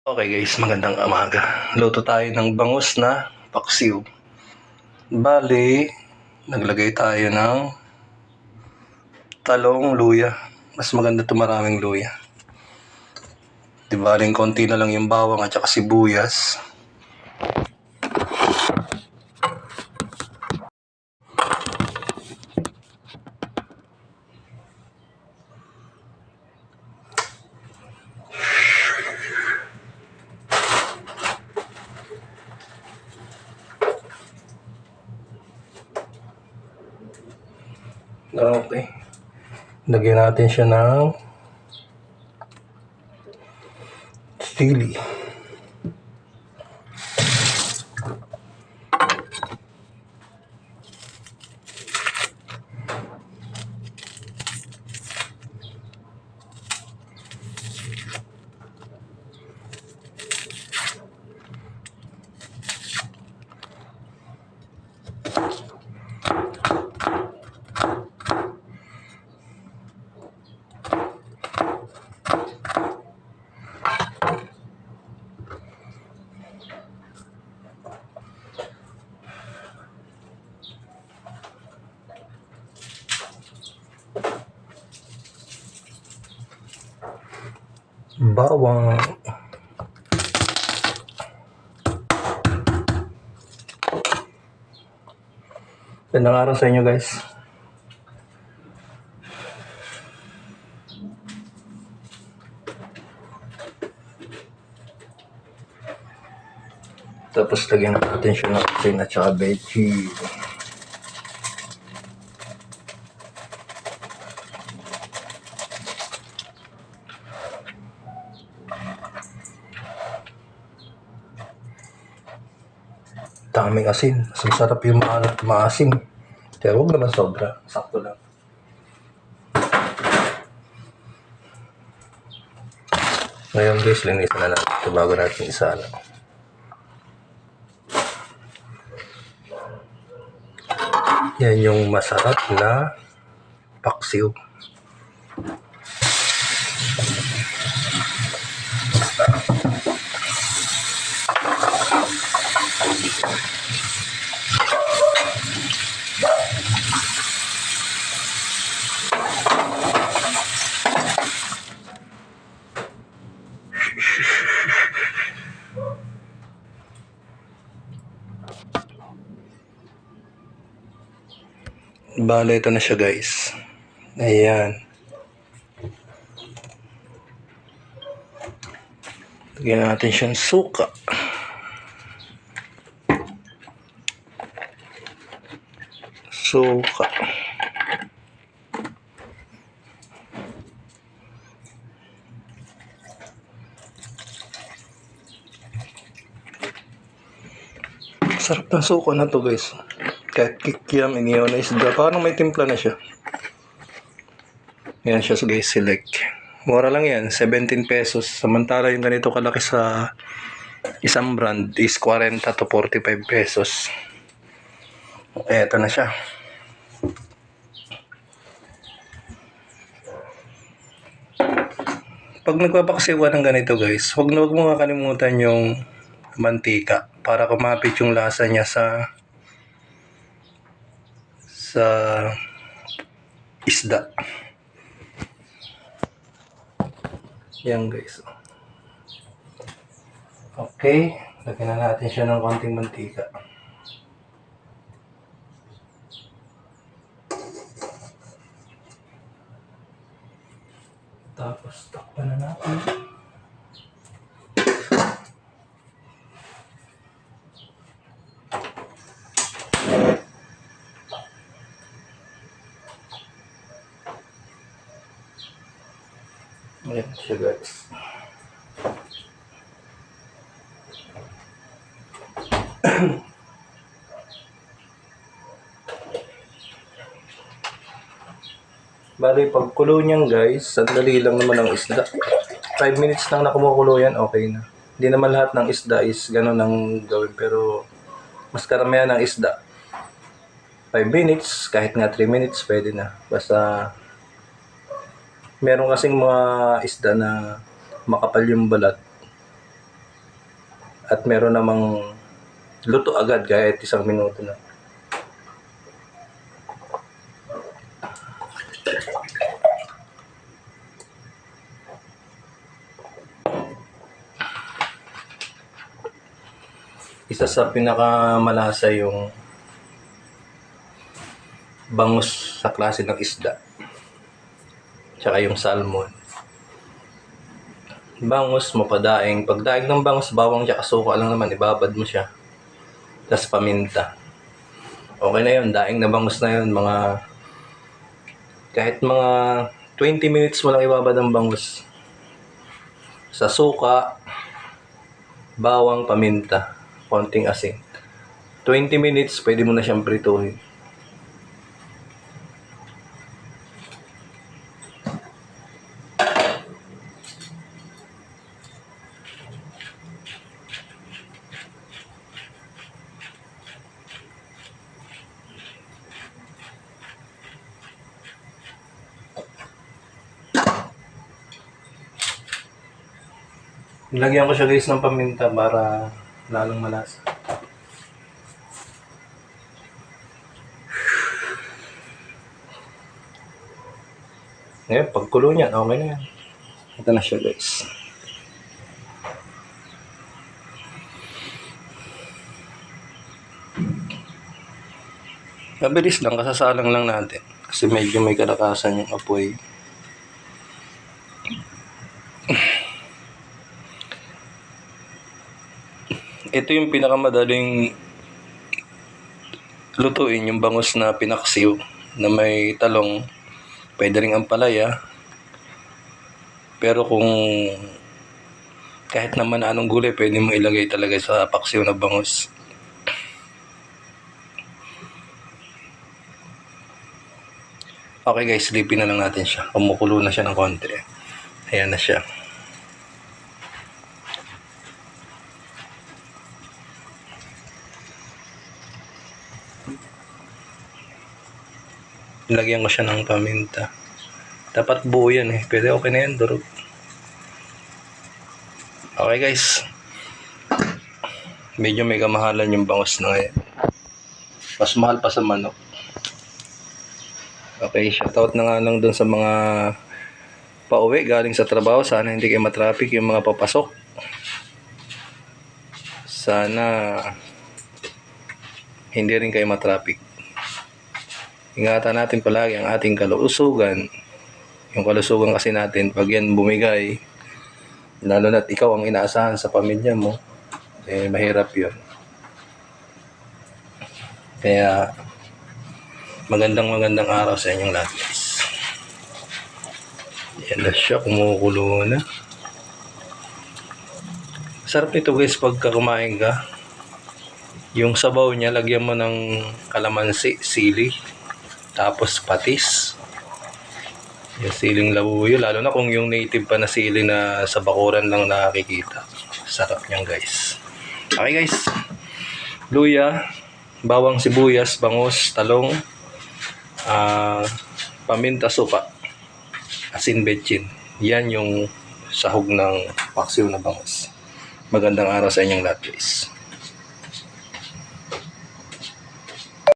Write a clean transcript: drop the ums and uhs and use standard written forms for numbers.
Okay guys, magandang umaga. Luto tayo ng bangus na paksiw. Bali, naglagay tayo ng talong, luya. Mas maganda ito maraming luya. Di baling konti na lang yung bawang at saka sibuyas. Okay. Lagyan natin siya ng chili. Bawang. Magandang araw sa inyo guys. Tapos lagyan natin siya ng asin at saka veggie. Daming asin. Masarap yung maalat maasim. Kaya huwag naman sobra. Sakto lang. Ngayon guys, linisan na natin ito bago natin isala. Yan yung masarap na paksiw. Bale, ito na siya guys. Ayan. Lagyan natin siyang suka. Suka. Sarap ng suka na to guys. Kahit kikiam, inihaw na isda. Parang may timpla na siya. Yan siya guys, select. Mura lang yan, 17 pesos. Samantala yung ganito kalaki sa isang brand is 40 to 45 pesos. Eto na siya. Pag nagpapaksiwa ng ganito guys, huwag mo kakalimutan yung mantika para kumapit yung lasa niya sa isda. Yan guys. Okay, lagyan na natin siya ng konting mantika. Tapos takpan na natin. Ayan siya guys. Bali, pag kulo niyan guys, sandali lang naman ang isda. 5 minutes lang na kumukulo yan, okay na. Hindi naman lahat ng isda is gano'n ang gawin, pero mas karamihan ng isda 5 minutes, kahit nga 3 minutes, pwede na. Basta meron kasing mga isda na makapal yung balat. At meron namang luto agad kahit 1 minuto na. Isa sa pinakamalasa yung bangus sa klase ng isda. Tsaka yung salmon. Bangus mo padaing. Pagdaing ng bangus, bawang tsaka suka lang naman. Ibabad mo siya. Tapos paminta. Okay na yun. Daing na bangus na yun. Kahit mga 20 minutes mo lang ibabad ang bangus. Sa suka, bawang, paminta. Konting asin. 20 minutes, pwede mo na siyang prituhin. Lagyan ko siya guys ng paminta para lalong malasa. Ngayon, pagkulo niyan, okay na yan. Ito na siya guys. Mabilis lang, kasasalang lang natin. Kasi medyo may kalakasan yung apoy. Ito yung pinakamadaling lutuin, yung bangus na pinaksiw na may talong, pwede ring ampalaya. Pero kung kahit naman anong gulay, pwede mo ilagay talaga sa paksiw na bangus. Okay guys, silipin na lang natin siya. Kumukulo na siya ng konti. Ayan na siya. Lagyan ko siya ng paminta. Dapat buo yan eh. Pwede okay na yan, durog. Okay guys. Medyo may kamahalan yung bangus na ngayon. Mas mahal pa sa manok. Okay, shoutout na nga lang dun sa mga pauwi galing sa trabaho. Sana hindi kayo matraffic yung mga papasok. Sana hindi rin kayo matraffic. Ingatan natin palagi ang ating kalusugan. Yung kalusugan kasi natin, pag yan bumigay, lalo na't ikaw ang inaasahan sa pamilya mo, eh mahirap yun. Kaya magandang araw sa inyong lahat guys. Yan na siya, kumukulo na. Sarap nito guys pagka kumain ka. Yung sabaw niya, lagyan mo ng kalamansi, sili, tapos patis. Yung siling labuyo, lalo na kung yung native pa na sili na sa bakuran lang nakikita. Sarap niyan guys. Okay guys. Luya, bawang sibuyas, bangus, talong, paminta, suka, asin, betchin. Yan yung sahog ng paksiw na bangus. Magandang araw sa inyong lahat guys.